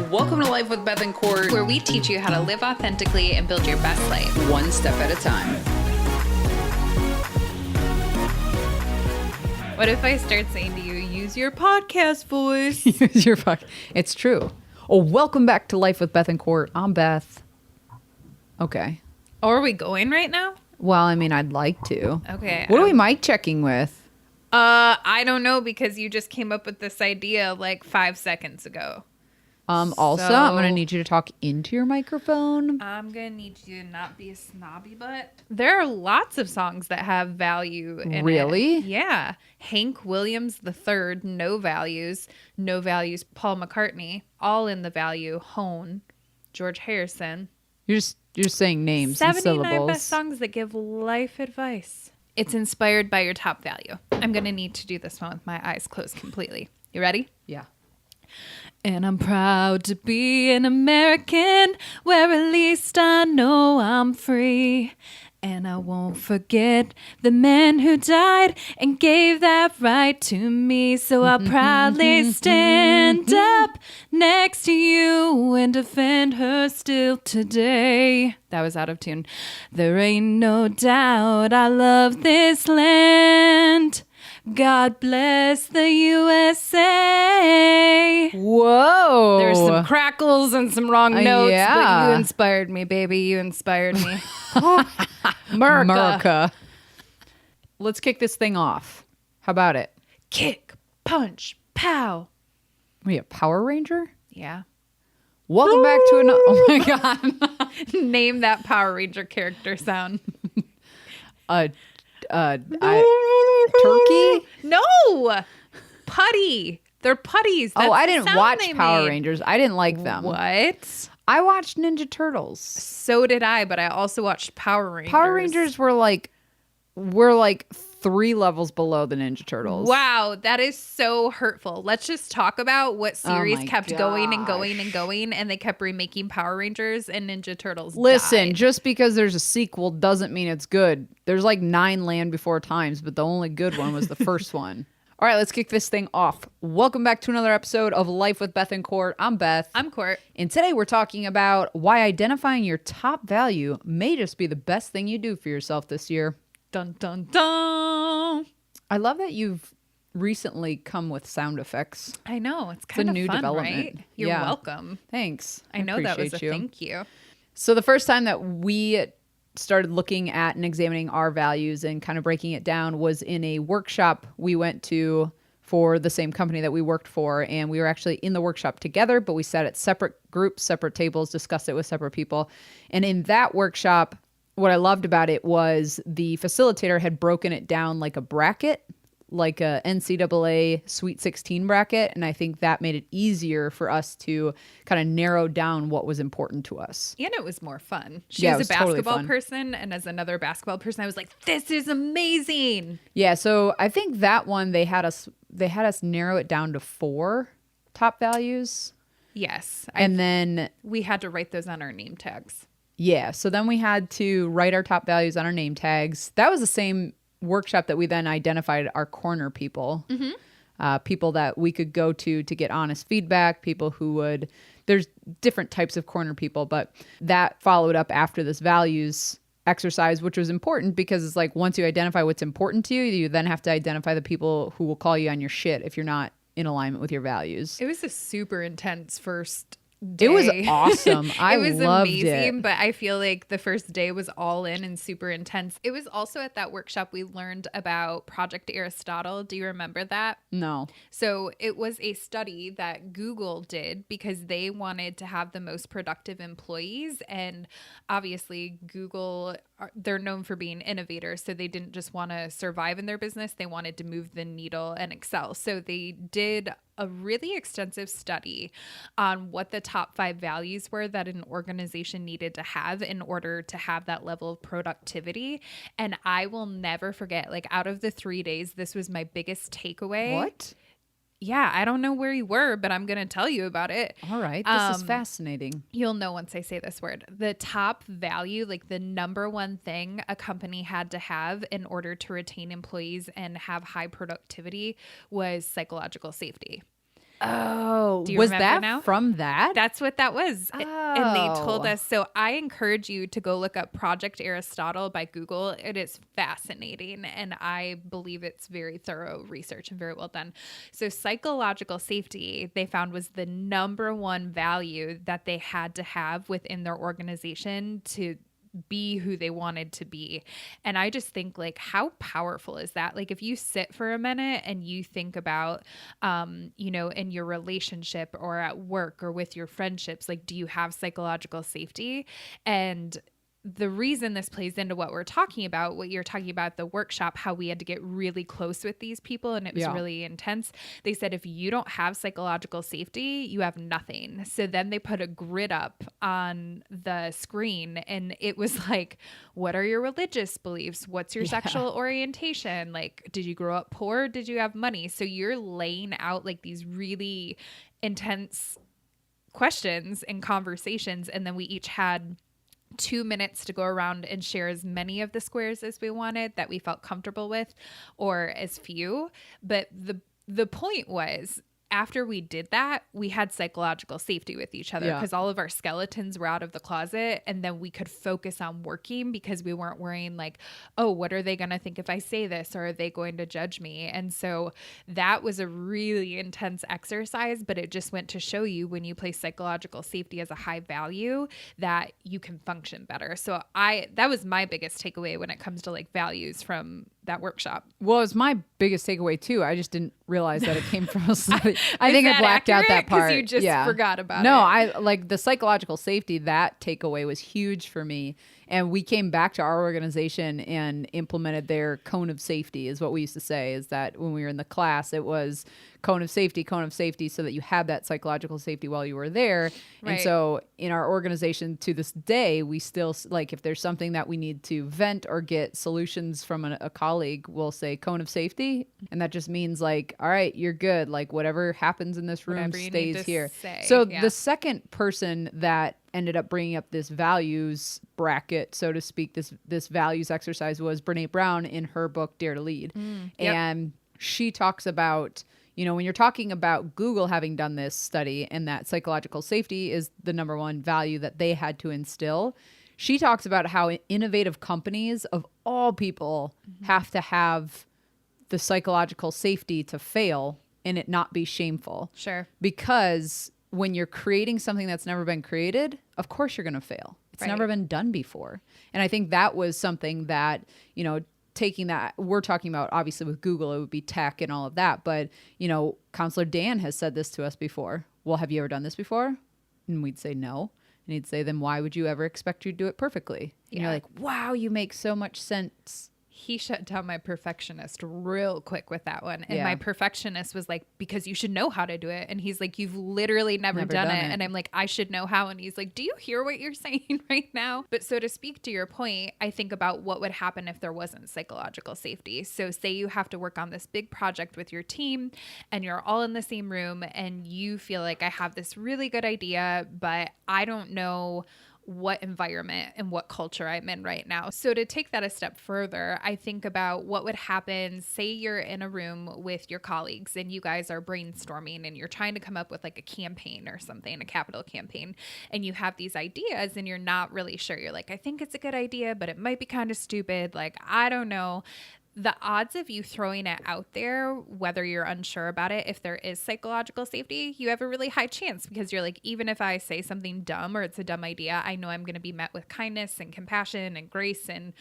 Welcome to Life with Beth and Court, where we teach you how to live authentically and build your best life. one step at a time. What if I start saying to you, use your podcast voice? Use your fuck. It's true. Oh, welcome back to Life with Beth and Court. I'm Beth. Okay. Oh, are we going right now? Well, I mean, I'd like to. Okay. What are we mic checking with? I don't know, because you just came up with this idea like 5 seconds ago. Also, I'm going to need you to talk into your microphone. I'm going to need you to not be a snobby butt. There are lots of songs that have value in Really? it. Yeah. Hank Williams III, No Values. No Values, Paul McCartney. All in the Value, Hone. George Harrison. You're saying names and 79 syllables. best songs that give life advice. It's inspired by your top value. I'm going to need to do this one with my eyes closed completely. You ready? Yeah. And I'm proud to be an American, where at least I know I'm free. And I won't forget the men who died and gave that right to me. So I'll proudly stand up next to you and defend her still today. That was out of tune. There ain't no doubt I love this land. God bless the USA. Whoa. There's some crackles and some wrong notes, yeah. but you inspired me, baby. You inspired me. America. Let's kick this thing off. How about it? Kick, punch, pow. Are you a Power Ranger? Yeah. Welcome back to another. Oh my God. Name that Power Ranger character sound. Turkey? No. Putty. They're putties. That's I the didn't sound watch they Power made. Rangers. I didn't like them. What? I watched Ninja Turtles. So did I, but I also watched Power Rangers. Power Rangers were like 3 levels below the Ninja Turtles. Wow, that is so hurtful. Let's just talk about what series my kept going and going gosh. and going, and they kept remaking Power Rangers and Ninja Turtles. Listen, died. just because there's a sequel doesn't mean it's good. There's like 9 Land Before Times, but the only good one was the first one. All right, let's kick this thing off. Welcome back to another episode of Life with Beth and Court. I'm Beth. I'm Court. And today we're talking about why identifying your top value may just be the best thing you do for yourself this year. Dun dun dun. I love that you've recently come with sound effects. I know, it's kind a of new fun, development. right? You're Yeah. welcome. Thanks. I know that was a appreciate you. thank you. So the first time that we started looking at and examining our values and kind of breaking it down was in a workshop we went to for the same company that we worked for. And we were actually in the workshop together, but we sat at separate groups, separate tables, discussed it with separate people. And in that workshop, what I loved about it was the facilitator had broken it down like a bracket, like a NCAA Sweet 16 bracket. And I think that made it easier for us to kind of narrow down what was important to us. And it was more fun. She Yeah, it was was a totally basketball fun. person, and as another basketball person, I was like, this is amazing. Yeah, so I think that one they had us narrow it down to 4 top values. Yes. And then we had to write those on our name tags. yeah, so then we had to write our top values on our name tags. That was the same workshop that we then identified our corner people. People that we could go to get honest feedback, people who would, there's different types of corner people, but that followed up after this values exercise, which was important because it's like once you identify what's important to you, you then have to identify the people who will call you on your shit if you're not in alignment with your values. It was a super intense first day. It was awesome. I it was loved amazing, it. but I feel like the first day was all in and super intense. It was also at that workshop we learned about Project Aristotle. Do you remember that? No. So it was a study that Google did because they wanted to have the most productive employees. And obviously Google, they're known for being innovators. So they didn't just want to survive in their business. They wanted to move the needle and excel. So they did a really extensive study on what the top 5 values were that an organization needed to have in order to have that level of productivity. And I will never forget, like out of the 3 days, this was my biggest takeaway. What? Yeah, I don't know where you were, but I'm going to tell you about it. All right. This is fascinating. You'll know once I say this word. The top value, like the number one thing a company had to have in order to retain employees and have high productivity was psychological safety. Oh, Do you was remember that now? from that? That's what that was. And they told Oh. us. So I encourage you to go look up Project Aristotle by Google. It is fascinating. And I believe it's very thorough research and very well done. So psychological safety, they found, was the number one value that they had to have within their organization to be who they wanted to be. And I just think, like, how powerful is that? Like, if you sit for a minute and you think about, in your relationship or at work or with your friendships, like, do you have psychological safety? And the reason this plays into what we're talking about, what you're talking about, the workshop, how we had to get really close with these people and it was really intense. They said, if you don't have psychological safety, you have nothing. So then they put a grid up on the screen and it was like, what are your religious beliefs? What's your sexual orientation? Like, did you grow up poor? Did you have money? So you're laying out like these really intense questions and conversations. And then we each had 2 minutes to go around and share as many of the squares as we wanted that we felt comfortable with, or as few. But the point was, after we did that, we had psychological safety with each other because all of our skeletons were out of the closet, and then we could focus on working because we weren't worrying like, oh, what are they going to think if I say this, or are they going to judge me? And so that was a really intense exercise, but it just went to show you, when you place psychological safety as a high value, that you can function better. So that was my biggest takeaway when it comes to like values from that workshop. Well, it was my biggest takeaway too. I just didn't realize that it came from a study. I think I blacked out that part. You just forgot about it. No, I like the psychological safety. That takeaway was huge for me. And we came back to our organization and implemented their cone of safety, is what we used to say, is that when we were in the class, it was cone of safety, so that you had that psychological safety while you were there. Right. And so in our organization to this day, we still, like, if there's something that we need to vent or get solutions from a colleague, we'll say cone of safety. And that just means like, all right, you're good. Like whatever happens in this room stays here. So the second person that ended up bringing up this values bracket, so to speak, this values exercise, was Brene Brown in her book, Dare to Lead. And she talks about, when you're talking about Google having done this study and that psychological safety is the number one value that they had to instill, she talks about how innovative companies of all people have to have the psychological safety to fail and it not be shameful. Sure. Because when you're creating something that's never been created, of course you're going to fail. It's never been done before. And I think that was something that, taking that, we're talking about obviously with Google, it would be tech and all of that. But, Counselor Dan has said this to us before. Well, have you ever done this before? And we'd say no. And he'd say, then why would you ever expect you to do it perfectly? And you're like, wow, you make so much sense. He shut down my perfectionist real quick with that one. And my perfectionist was like, because you should know how to do it. And he's like, you've literally never done it. And I'm like, I should know how. And he's like, do you hear what you're saying right now? But so to speak to your point, I think about what would happen if there wasn't psychological safety. So say you have to work on this big project with your team and you're all in the same room and you feel like, I have this really good idea, but I don't know what environment and what culture I'm in right now. So to take that a step further, I think about what would happen. Say you're in a room with your colleagues and you guys are brainstorming and you're trying to come up with like a campaign or something, a capital campaign, and you have these ideas and you're not really sure. You're like, I think it's a good idea, but it might be kind of stupid. Like, I don't know. The odds of you throwing it out there, whether you're unsure about it, if there is psychological safety, you have a really high chance, because you're like, even if I say something dumb or it's a dumb idea, I know I'm going to be met with kindness and compassion and grace, and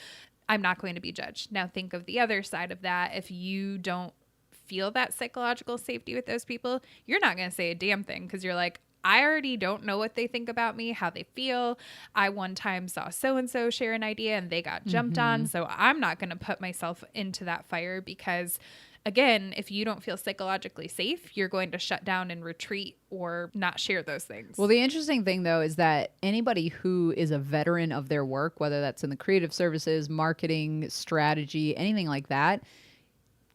I'm not going to be judged. Now think of the other side of that. If you don't feel that psychological safety with those people, you're not going to say a damn thing, because you're like, I already don't know what they think about me, how they feel. I one time saw so-and-so share an idea and they got jumped on. So I'm not going to put myself into that fire, because again, if you don't feel psychologically safe, you're going to shut down and retreat or not share those things. Well, the interesting thing though is that anybody who is a veteran of their work, whether that's in the creative services, marketing, strategy, anything like that,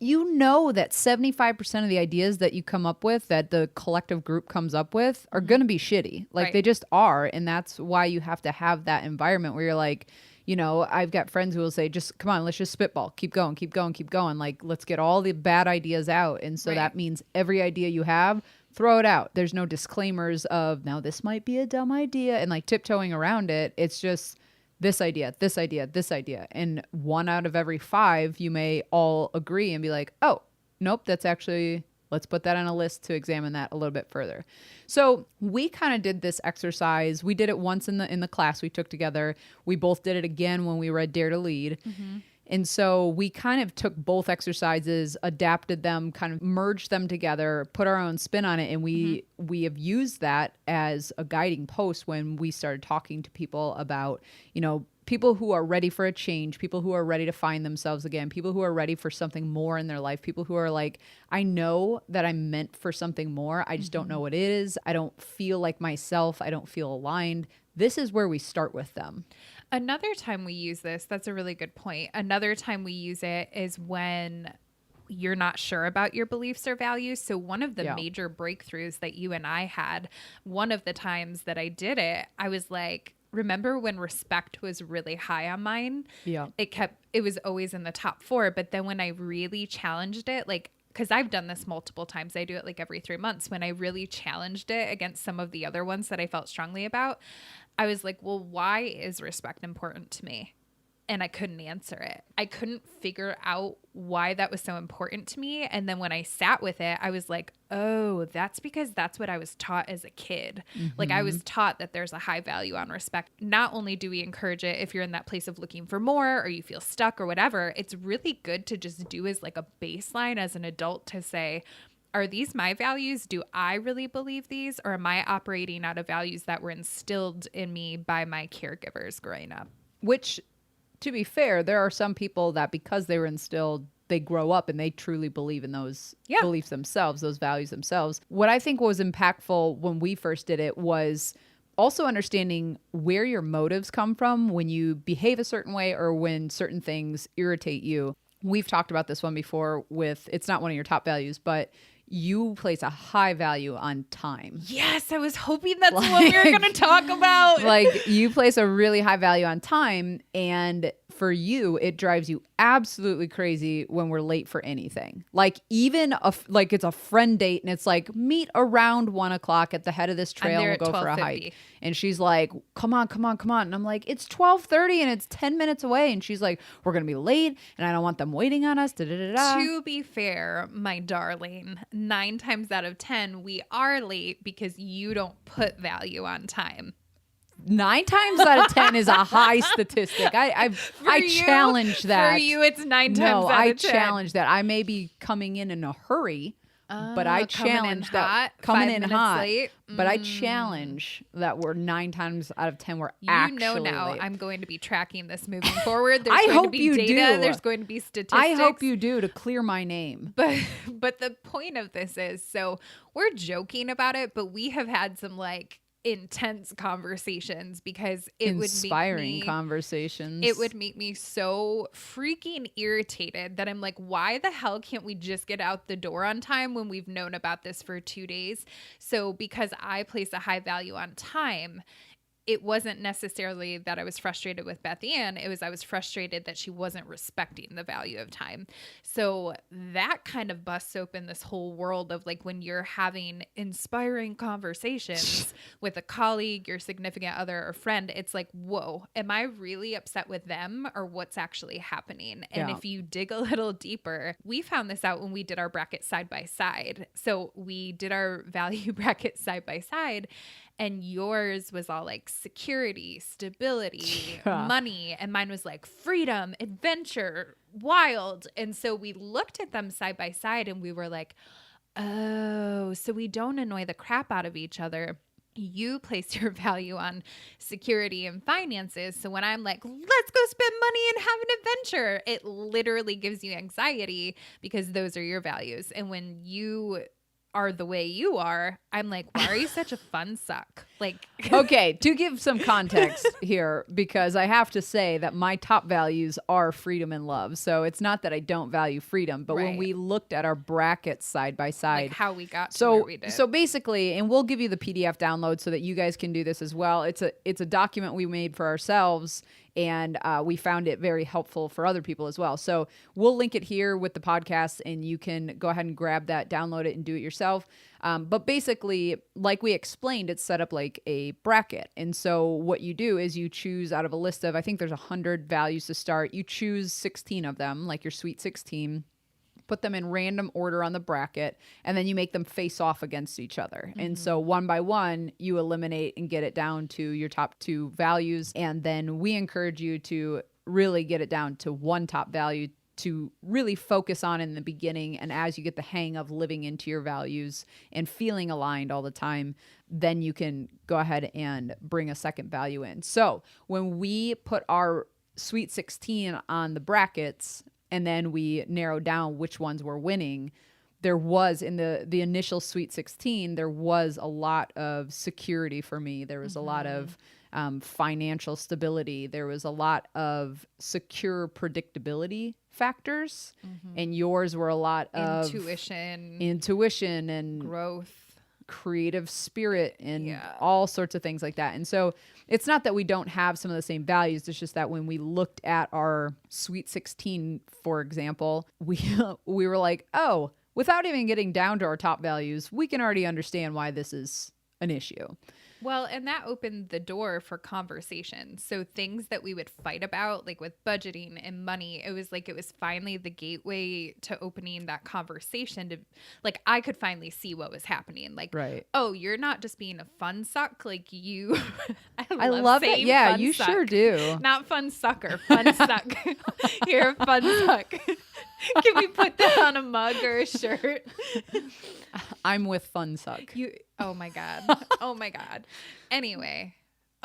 that 75% of the ideas that you come up with, that the collective group comes up with, are going to be shitty. Like they just are. And that's why you have to have that environment where you're like, I've got friends who will say, just come on, let's just spitball. Keep going, keep going, keep going. Like, let's get all the bad ideas out. And so that means every idea you have, throw it out. There's no disclaimers of, now this might be a dumb idea and like tiptoeing around it. It's just this idea, this idea, this idea. And 1 out of every 5, you may all agree and be like, oh, nope, that's actually, let's put that on a list to examine that a little bit further. So we kind of did this exercise. We did it once in the class we took together. We both did it again when we read Dare to Lead. Mm-hmm. And so we kind of took both exercises, adapted them, kind of merged them together, put our own spin on it. And we have used that as a guiding post when we started talking to people about, you know, people who are ready for a change, people who are ready to find themselves again, people who are ready for something more in their life, people who are like, I know that I'm meant for something more. I just don't know what it is. I don't feel like myself. I don't feel aligned. This is where we start with them. Another time we use this, that's a really good point. Another time we use it is when you're not sure about your beliefs or values. So one of the major breakthroughs that you and I had, one of the times that I did it, I was like, remember when respect was really high on mine? Yeah. It was always in the top 4. But then when I really challenged it, like, because I've done this multiple times, I do it like every 3 months. When I really challenged it against some of the other ones that I felt strongly about, I was like, well, why is respect important to me? And I couldn't answer it. I couldn't figure out why that was so important to me. And then when I sat with it, I was like, oh, that's because that's what I was taught as a kid. Mm-hmm. Like I was taught that there's a high value on respect. Not only do we encourage it if you're in that place of looking for more or you feel stuck or whatever, it's really good to just do as like a baseline as an adult to say, are these my values? Do I really believe these? Or am I operating out of values that were instilled in me by my caregivers growing up? Which, to be fair, there are some people that because they were instilled, they grow up and they truly believe in those beliefs themselves, those values themselves. What I think was impactful when we first did it was also understanding where your motives come from when you behave a certain way or when certain things irritate you. We've talked about this one before with, it's not one of your top values, but you place a high value on time. Yes, I was hoping that's what we were going to talk about. Like you place a really high value on time, and for you, it drives you absolutely crazy when we're late for anything. Like even like it's a friend date and it's like meet around 1 o'clock at the head of this trail and we'll go for a hike. And she's like, come on. And I'm like, it's 12:30 and it's 10 minutes away. And she's like, we're going to be late and I don't want them waiting on us. To be fair, my darling, 9 times out of 10, we are late because you don't put value on time. 9 times out of 10 is a high statistic. I challenge that. For you, it's 9 times out of 10. I challenge that. I may be coming in a hurry, but I challenge that coming in hot. Late. But I challenge that we're 9 times out of 10 we're actually now late. I'm going to be tracking this moving forward. There's going to be data. There's going to be statistics. I hope you do to clear my name. But the point of this is, so we're joking about it, but we have had some like intense conversations because inspiring conversations. It would make me so freaking irritated that I'm like, why the hell can't we just get out the door on time when we've known about this for 2 days? So because I place a high value on time, it wasn't necessarily that I was frustrated with Beth Ann. It was I was frustrated that she wasn't respecting the value of time. So that kind of busts open this whole world of like when you're having inspiring conversations with a colleague, your significant other or friend, it's like, whoa, am I really upset with them or what's actually happening? And if you dig a little deeper, we found this out when we did our bracket side by side. So we did our value bracket side by side. And yours was all like security, stability, money. And mine was like freedom, adventure, wild. And so we looked at them side by side and we were like, oh, so we don't annoy the crap out of each other. You place your value on security and finances. So when I'm like, let's go spend money and have an adventure, it literally gives you anxiety because those are your values. And when you are the way you are, I'm like, why are you such a fun suck? Like, okay, to give some context here, because I have to say that my top values are freedom and love. So it's not that I don't value freedom, but when we looked at our brackets side by side, like how we got to where we did. So basically, and we'll give you the PDF download so that you guys can do this as well. It's a document we made for ourselves. And we found it very helpful for other people as well. So we'll link it here with the podcast and you can go ahead and grab that, download it and do it yourself. But basically, like we explained, it's set up like a bracket. And so what you do is you choose out of a list of, I think there's 100 values to start. You choose 16 of them, like your sweet 16, put them in random order on the bracket, and then you make them face off against each other. And so one by one, you eliminate and get it down to your top 2 values. And then we encourage you to really get it down to one top value to really focus on in the beginning. And as you get the hang of living into your values and feeling aligned all the time, then you can go ahead and bring a second value in. So when we put our sweet 16 on the brackets, and then we narrow down which ones were winning, there was in the initial sweet 16, there was a lot of security for me. There was a lot of financial stability. There was a lot of secure predictability factors. And yours were a lot of intuition and growth, creative spirit, and all sorts of things like that. And so it's not that we don't have some of the same values. It's just that when we looked at our sweet 16, for example, we were like, oh, without even getting down to our top values, we can already understand why this is an issue. Well, and that opened the door for conversation. So things that we would fight about, like with budgeting and money, it was finally the gateway to opening that conversation to, like, I could finally see what was happening. Like, right. Oh, you're not just being a fun suck. Like you, I love it. Yeah, you suck. Sure do. Not fun sucker, fun suck. You're a fun suck. Can we put that on a mug or a shirt? I'm with fun suck. Oh my God. Oh my God. Anyway.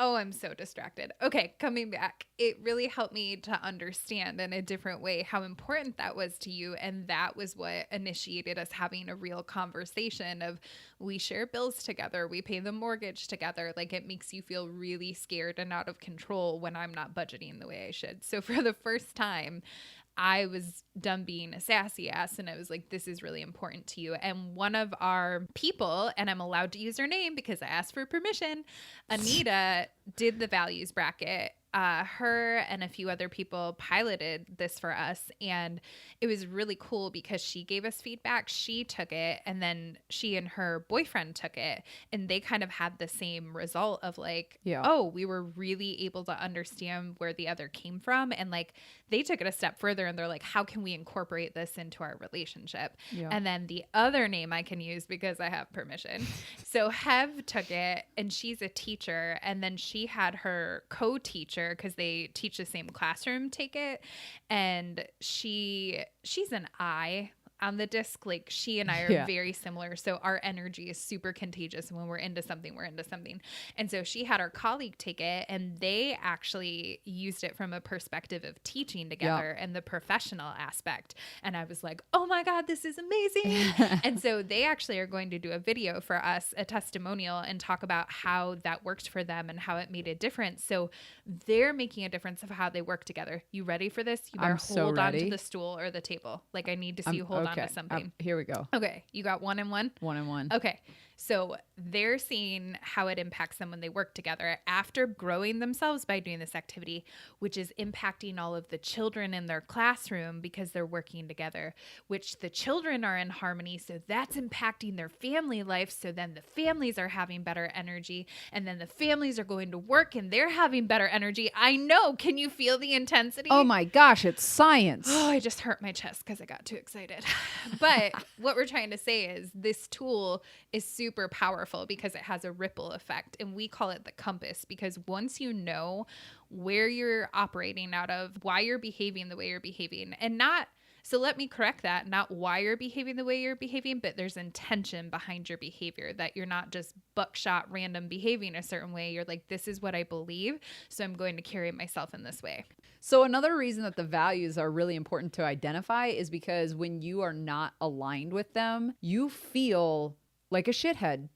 Oh, I'm so distracted. Okay, coming back. It really helped me to understand in a different way how important that was to you. And that was what initiated us having a real conversation of, we share bills together. We pay the mortgage together. Like, it makes you feel really scared and out of control when I'm not budgeting the way I should. So for the first time, I was done being a sassy ass, and I was like, this is really important to you. And one of our people, and I'm allowed to use her name because I asked for permission, Anita, did the values bracket. Her and a few other people piloted this for us, and it was really cool because she gave us feedback. She took it, and then she and her boyfriend took it, and they kind of had the same result of like, oh, we were really able to understand where the other came from. And like, they took it a step further, and they're like, how can we incorporate this into our relationship? And then the other name I can use because I have permission. So Hev took it, and she's a teacher, and then she had her co-teacher, because they teach the same classroom, take it, and she's an I on the disc. Like, she and I are very similar, so our energy is super contagious. When we're into something, we're into something. And so she had her colleague take it, and they actually used it from a perspective of teaching together and the professional aspect. And I was like, oh my God, this is amazing. And so they actually are going to do a video for us, a testimonial, and talk about how that worked for them and how it made a difference. So they're making a difference of how they work together. You ready for this? You better hold on to the stool or the table. Like, I need to see you hold on to something. Here we go. Okay. You got 1 and 1? 1 and 1. Okay. So they're seeing how it impacts them when they work together after growing themselves by doing this activity, which is impacting all of the children in their classroom because they're working together, which the children are in harmony. So that's impacting their family life. So then the families are having better energy, and then the families are going to work and they're having better energy. I know. Can you feel the intensity? Oh my gosh, it's science. Oh, I just hurt my chest because I got too excited. But what we're trying to say is this tool is super powerful because it has a ripple effect, and we call it the compass, because once you know where you're operating out of, why you're behaving the way you're behaving, and not, so let me correct that, not why you're behaving the way you're behaving, but there's intention behind your behavior, that you're not just buckshot random behaving a certain way. You're like, this is what I believe, so I'm going to carry myself in this way. So another reason that the values are really important to identify is because when you are not aligned with them, you feel like a shithead.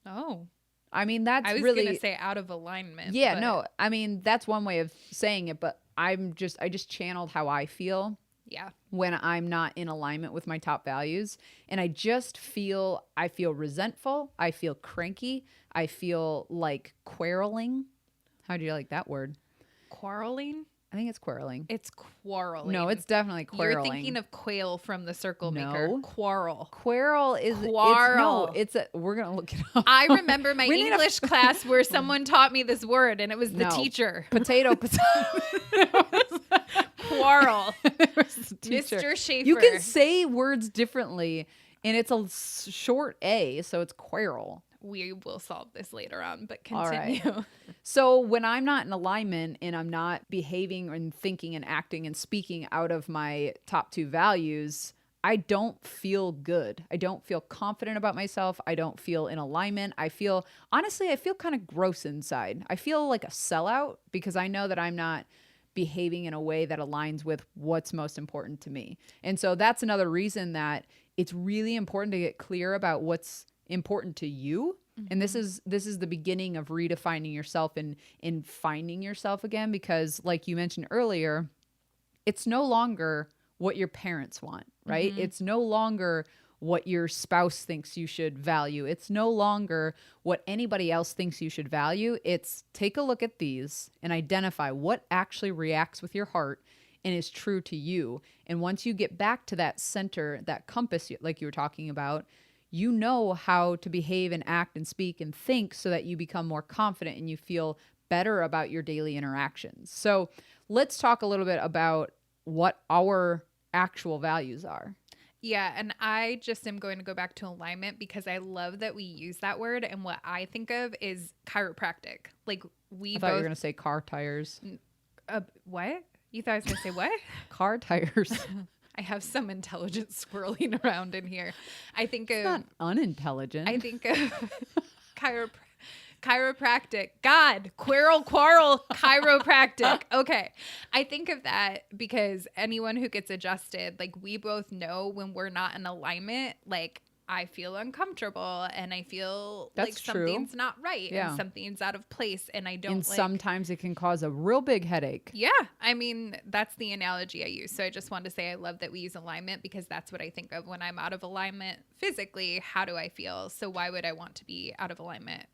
Oh. I mean, that's I was really going to say out of alignment. Yeah, no. I mean, that's one way of saying it, but I just channeled how I feel. Yeah. When I'm not in alignment with my top values, and I feel resentful, I feel cranky, I feel like quarreling. How do you like that word? Quarreling? I think it's quarreling. It's quarreling. No, it's definitely You're quarreling. thinking of quail from the circle maker. No. Quarrel. Quarrel is Quarrel. we're gonna look it up. I remember my We need a- English class where someone taught me this word and it was the No. teacher. Potato. Quarrel. It was the teacher. Mr. Schaefer. You can say words differently, and it's a short A, so it's quarrel. We will solve this later on, but All right. continue. So when I'm not in alignment and I'm not behaving and thinking and acting and speaking out of my top two values, I don't feel good. I don't feel confident about myself. I don't feel in alignment. I feel kind of gross inside. I feel like a sellout because I know that I'm not behaving in a way that aligns with what's most important to me. And so that's another reason that it's really important to get clear about what's important to you. And this is the beginning of redefining yourself and in finding yourself again, because like you mentioned earlier, it's no longer what your parents want, right? It's no longer what your spouse thinks you should value. It's no longer what anybody else thinks you should value. It's take a look at these and identify what actually reacts with your heart and is true to you. And once you get back to that center, that compass, like you were talking about, you know how to behave and act and speak and think so that you become more confident and you feel better about your daily interactions. So let's talk a little bit about what our actual values are. Yeah, and I just am going to go back to alignment because I love that we use that word. And what I think of is chiropractic. Like we I thought you were going to say car tires. What? You thought I was going to say what? Car tires. I have some intelligence swirling around in here. I think It's not unintelligent. I think of chiropractic. God, quarrel, chiropractic. Okay. I think of that because anyone who gets adjusted, like we both know when we're not in alignment, like I feel uncomfortable and I feel That's like true. something's not right Yeah. and something's out of place and I don't and like. sometimes it can cause a real big headache. Yeah, I mean, that's the analogy I use. So I just wanted to say I love that we use alignment because that's what I think of when I'm out of alignment physically. How do I feel? So why would I want to be out of alignment?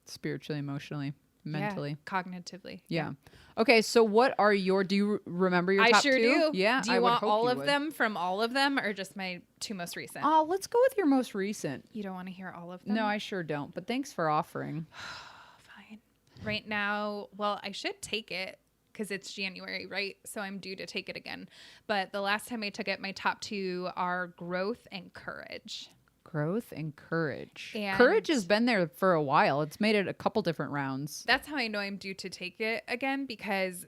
Spiritually, emotionally, mentally. Yeah, cognitively. Yeah. Okay, so what are do you remember your top I sure two? do. Yeah. Do you want all of them from all of them or just my two most recent? Oh, let's go with your most recent. You don't want to hear all of them? No, I sure don't. But thanks for offering. Fine. Right now, well, I should take it because it's January, right? So I'm due to take it again. But the last time I took it, my top two are growth and courage. Growth and courage. And courage has been there for a while. It's made it a couple different rounds. That's how I know I'm due to take it again because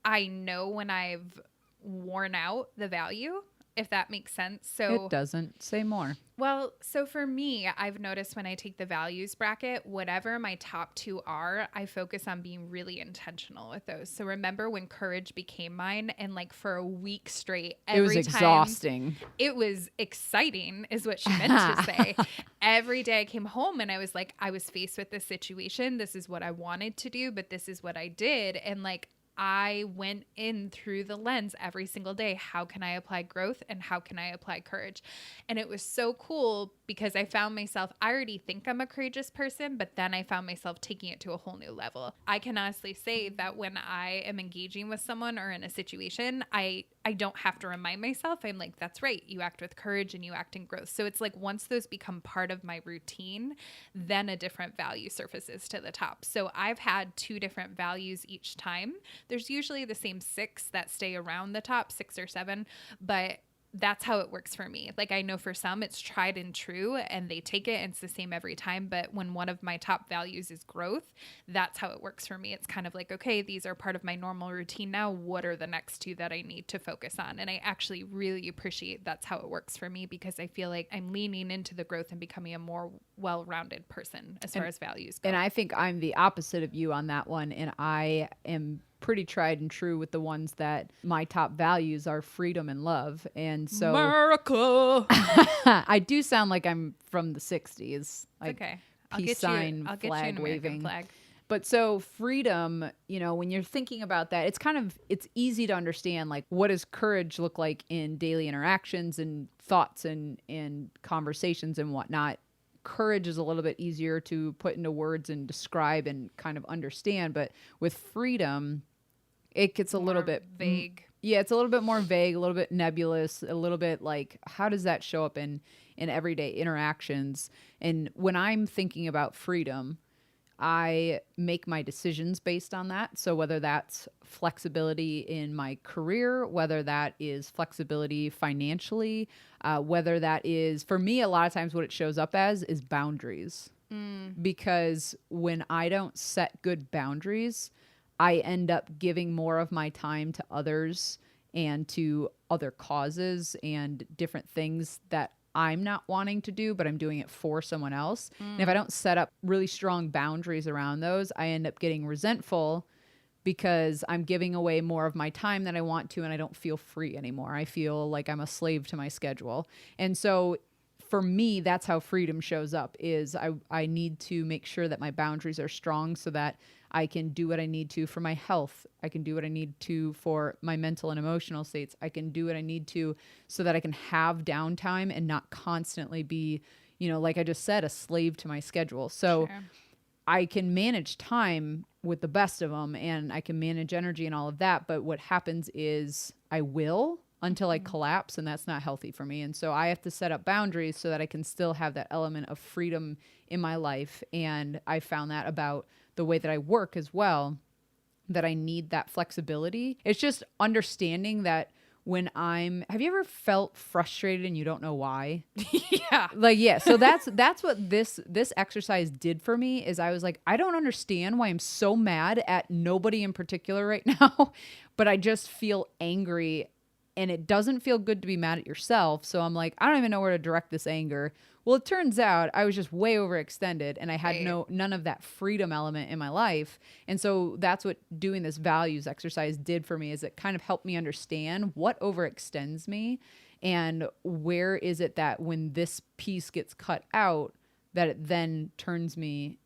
I know when I've worn out the value, if that makes sense. So it doesn't. Say more. Well, so for me, I've noticed when I take the values bracket, whatever my top two are, I focus on being really intentional with those. So remember when courage became mine and like for a week straight, It was exhausting. It was exciting is what she meant to say. Every day I came home and I was like, I was faced with this situation. This is what I wanted to do, but this is what I did. And like, I went in through the lens every single day. How can I apply growth and how can I apply courage? And it was so cool because I found myself, I already think I'm a courageous person, but then I found myself taking it to a whole new level. I can honestly say that when I am engaging with someone or in a situation, I don't have to remind myself. I'm like, that's right. You act with courage and you act in growth. So it's like once those become part of my routine, then a different value surfaces to the top. So I've had two different values each time. There's usually the same 6 that stay around the top, 6 or 7, but that's how it works for me. Like I know for some it's tried and true and they take it and it's the same every time. But when one of my top values is growth, that's how it works for me. It's kind of like, okay, these are part of my normal routine now. What are the next 2 that I need to focus on? And I actually really appreciate that's how it works for me because I feel like I'm leaning into the growth and becoming a more well-rounded person as far as values go. And I think I'm the opposite of you on that one. And I am pretty tried and true with the ones that my top values are freedom and love. And so America. I do sound like I'm from the 60s. Like Okay. peace sign, I'll get you flag an American waving. flag. But so freedom, you know, when you're thinking about that, it's easy to understand like what does courage look like in daily interactions and thoughts and conversations and whatnot. Courage is a little bit easier to put into words and describe and kind of understand. But with freedom, it gets a little More bit vague. yeah, it's a little bit more vague, a little bit nebulous, a little bit like how does that show up in everyday interactions? And when I'm thinking about freedom, I make my decisions based on that. So whether that's flexibility in my career, whether that is flexibility financially, whether that is for me, a lot of times what it shows up as is boundaries. Because when I don't set good boundaries, I end up giving more of my time to others and to other causes and different things that I'm not wanting to do, but I'm doing it for someone else. And if I don't set up really strong boundaries around those, I end up getting resentful because I'm giving away more of my time than I want to, and I don't feel free anymore. I feel like I'm a slave to my schedule. And so for me, that's how freedom shows up is I need to make sure that my boundaries are strong so that I can do what I need to for my health. I can do what I need to for my mental and emotional states. I can do what I need to so that I can have downtime and not constantly be, like I just said, a slave to my schedule. So Sure. I can manage time with the best of them and I can manage energy and all of that. But what happens is I will until I collapse, and that's not healthy for me. And so I have to set up boundaries so that I can still have that element of freedom in my life. And I found that about the way that I work as well, that I need that flexibility. It's just understanding that have you ever felt frustrated and you don't know why? Yeah. Like, yeah, so that's what this exercise did for me is I was like, I don't understand why I'm so mad at nobody in particular right now, but I just feel angry and it doesn't feel good to be mad at yourself. So I'm like, I don't even know where to direct this anger. Well, it turns out I was just way overextended and I had Right. none of that freedom element in my life. And so that's what doing this values exercise did for me is it kind of helped me understand what overextends me and where is it that when this piece gets cut out that it then turns me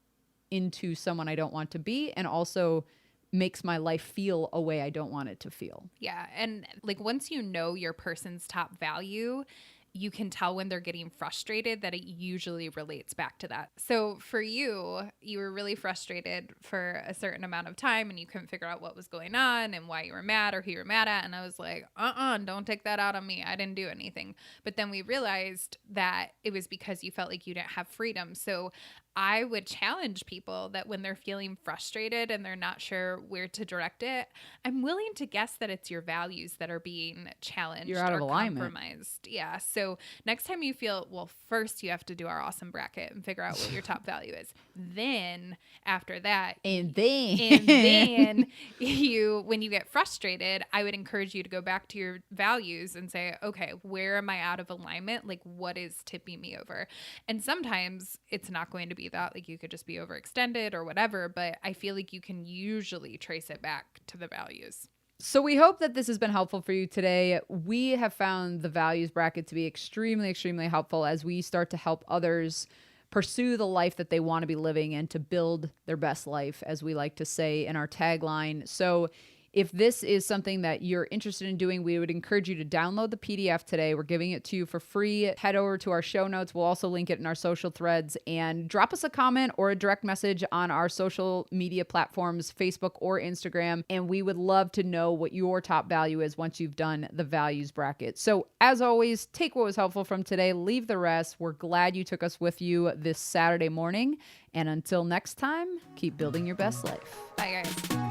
into someone I don't want to be and also makes my life feel a way I don't want it to feel. Yeah. And like once you know your person's top value, you can tell when they're getting frustrated that it usually relates back to that. So for you, you were really frustrated for a certain amount of time and you couldn't figure out what was going on and why you were mad or who you were mad at. And I was like, don't take that out on me. I didn't do anything. But then we realized that it was because you felt like you didn't have freedom. So I would challenge people that when they're feeling frustrated and they're not sure where to direct it, I'm willing to guess that it's your values that are being challenged You're out of or alignment. compromised. Yeah. So next time you feel, well, first you have to do our awesome bracket and figure out what your top value is. Then after that, And then when you get frustrated, I would encourage you to go back to your values and say, okay, where am I out of alignment? Like what is tipping me over? And sometimes it's not going to be that, like you could just be overextended or whatever, but I feel like you can usually trace it back to the values. So we hope that this has been helpful for you today. We have found the values bracket to be extremely, extremely helpful as we start to help others pursue the life that they want to be living and to build their best life, as we like to say in our tagline. So if this is something that you're interested in doing, we would encourage you to download the PDF today. We're giving it to you for free. Head over to our show notes. We'll also link it in our social threads and drop us a comment or a direct message on our social media platforms, Facebook or Instagram. And we would love to know what your top value is once you've done the values bracket. So as always, take what was helpful from today, leave the rest. We're glad you took us with you this Saturday morning. And until next time, keep building your best life. Bye, guys.